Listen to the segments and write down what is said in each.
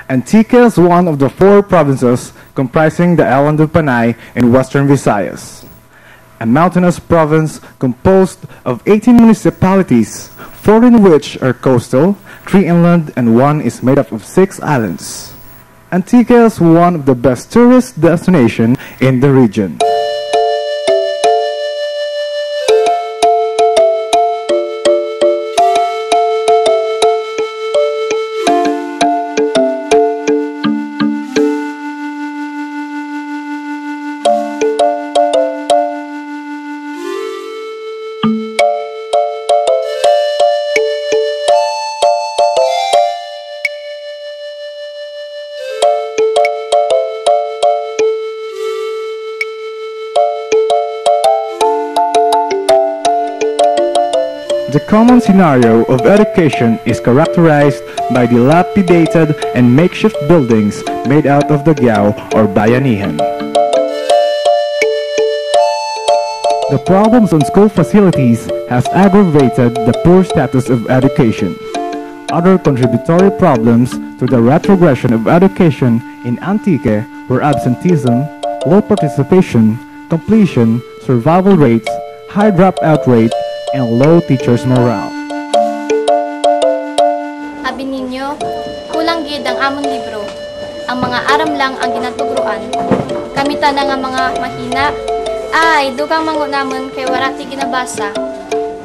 Antique is one of the 4 provinces comprising the island of Panay in western Visayas. A mountainous province composed of 18 municipalities, 4 in which are coastal, 3 inland, and 1 is made up of 6 islands. Antique is one of the best tourist destinations in the region. The common scenario of education is characterized by dilapidated and makeshift buildings made out of the gyao or bayanihan. The problems on school facilities has aggravated the poor status of education. Other contributory problems to the retrogression of education in Antique were absenteeism, low participation, completion, survival rates, high dropout rate, and low teachers' morale. Abi ninyo, kulang gid ang among libro. Ang mga aram lang ang ginatugruan. Kami ta nga mga mahina. Ay, dugang mango namon kay warati ginabasa.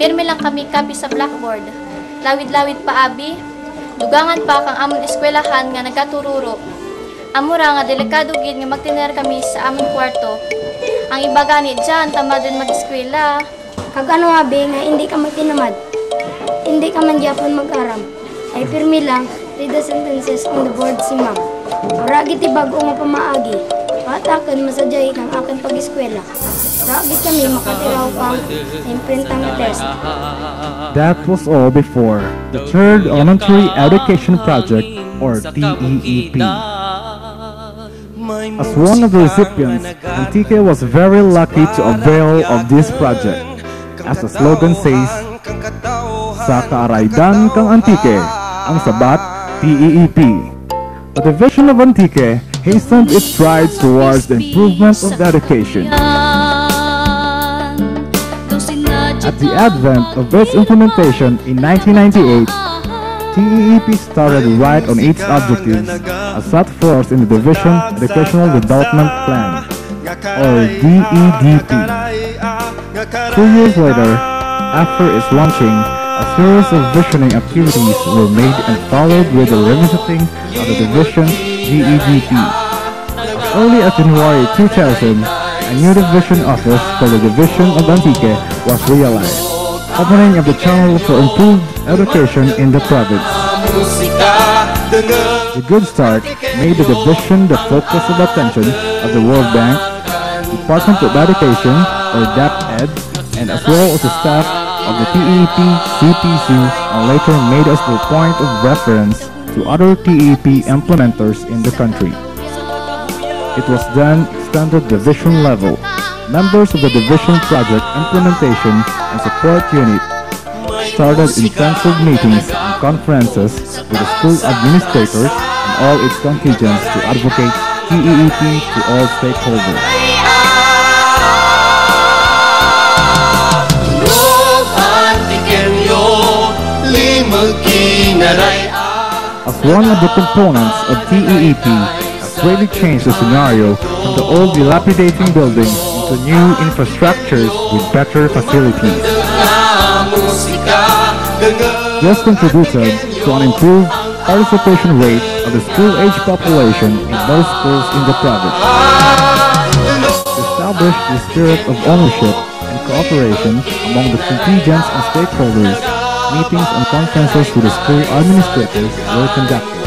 Pirmi lang kami kapi sa blackboard. Lawid-lawid pa abi. Dugangan pa kang amon eskwelahan nga nagatururo. Amura nga delikado gid nga magtiner kami sa amon kwarto. Ang iba gani dyan, tamad din mag-eskwela. Kag ano nga be, nga hindi ka magtinamad, hindi ka man gyapon mag-aram, ay pirmi lang, read the sentences on the board si ma'am. Maragi ti bago nga pamaagi, patakan masadyay ng aking pag-eskwela. Ragi kami makatiraw pang imprintang na test. That was all before the Third Elementary Education Project or TEEP. As one of the recipients, Antique was very lucky to avail of this project. As the slogan says, sa kaaraydan kang Antique, ang sabat TEEP. The division of Antique hastened its strides towards the improvement of education. At the advent of its implementation in 1998, TEEP started right on its objectives as set forth in the Division Educational Development Plan, or DEDP. 2 years later, after its launching, a series of visioning activities were made and followed with the revisiting of the division's DEDP. As early as January 2000, a new division office for the Division of Antique was realized, opening of the channel for improved education in the province. The good start made the division the focus of attention of the World Bank, Department of Education, or DepEd, and as well as the staff of the TEP, CPC, and later made us the point of reference to other TEP implementers in the country. It was then extended division level. Members of the division project implementation and support unit started intensive meetings and conferences with the school administrators and all its contingents to advocate TEEP to all stakeholders. As one of the components of TEEP, has greatly changed the scenario from the old dilapidating buildings into new infrastructures with better facilities. This contributed to an improved participation rate of the school-age population in those schools in the province. To establish the spirit of ownership and cooperation among the contingents and stakeholders, meetings and conferences with the school administrators were conducted.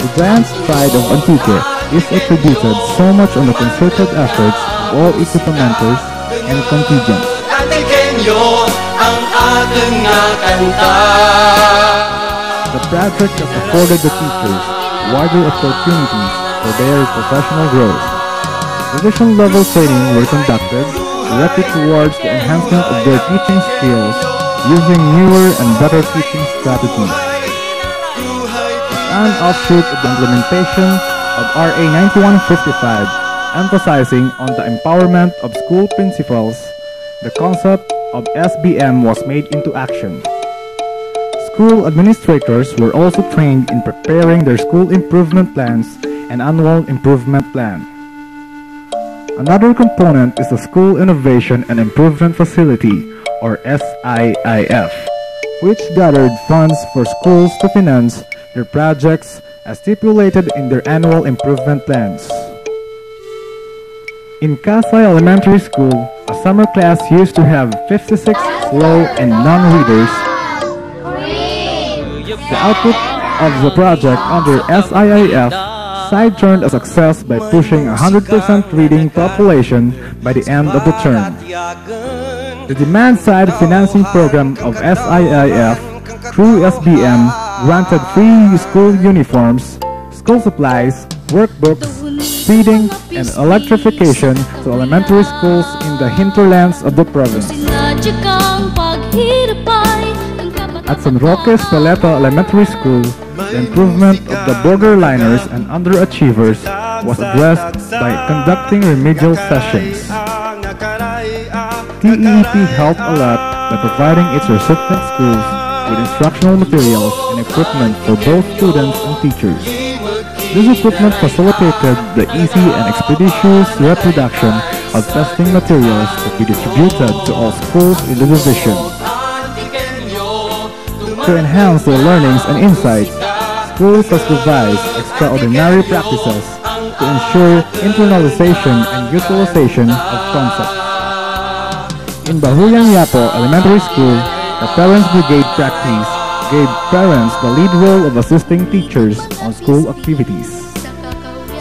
The giant stride of Antique is attributed so much on the concerted efforts of all its implementers and contingents. The project has afforded the teachers wider opportunities for their professional growth. Division-level training were conducted directed towards the enhancement of their teaching skills using newer and better teaching strategies. As an offshoot of the implementation of RA 9155, emphasizing on the empowerment of school principals, the concept of SBM was made into action. School administrators were also trained in preparing their school improvement plans and annual improvement plan. Another component is the School Innovation and Improvement Facility, or SIIF, which gathered funds for schools to finance their projects as stipulated in their annual improvement plans. In Kasay Elementary School, a summer class used to have 56 slow and non-readers. The output of the project under SIIF side-turned a success by pushing 100% reading population by the end of the term. The demand-side financing program of SIIF through SBM granted free school uniforms, school supplies, workbooks, feeding, and electrification to elementary schools in the hinterlands of the province. At San Roque Espeleta Elementary School, the improvement of the borderliners and underachievers was addressed by conducting remedial sessions. TEEP helped a lot by providing its recipient schools with instructional materials and equipment for both students and teachers. This equipment facilitated the easy and expeditious reproduction of testing materials to be distributed to all schools in the division. To enhance their learnings and insights, schools has devised extraordinary practices to ensure internalization and utilization of concepts. In Bahuyang Yapo Elementary School, the Parents Brigade practice gave parents the lead role of assisting teachers on school activities.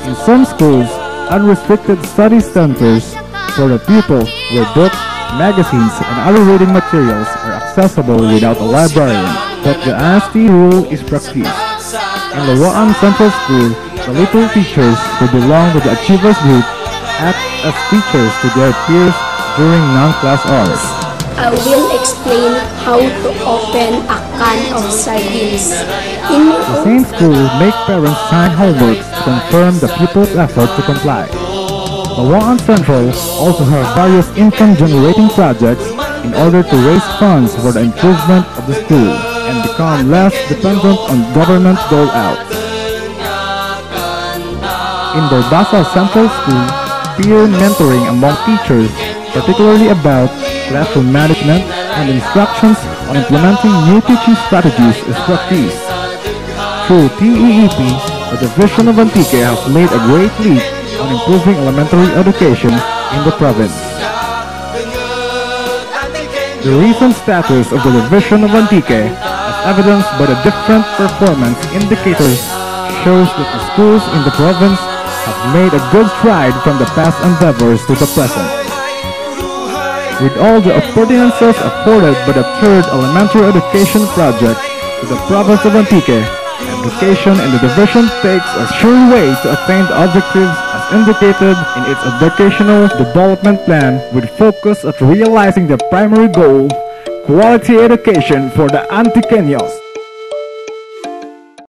In some schools, unrestricted study centers for the pupils where books, magazines, and other reading materials are accessible without a librarian, but the honesty rule is practiced. In Lawaan Central School, the little teachers who belong to the Achievers Group act as teachers to their peers during non-class hours. I will explain how to open a can of sardines. In The same school make parents sign homeworks to confirm the pupil's effort to comply. Lawaan Central also have various income-generating projects in order to raise funds for the improvement of the school and become less dependent on government dole-outs. In Borbasa Central School, peer mentoring among teachers, particularly about classroom management and instructions on implementing new teaching strategies is practiced. Through TEEP, the Division of Antique has made a great leap on improving elementary education in the province. The recent status of the Division of Antique, as evidenced by the different performance indicators, shows that the schools in the province have made a good stride from the past endeavors to the present. With all the opportunities afforded by the third elementary education project to the province of Antique, education in the division takes a sure way to attain the objectives as indicated in its educational development plan with focus at realizing the primary goal, quality education for the Antiqueños.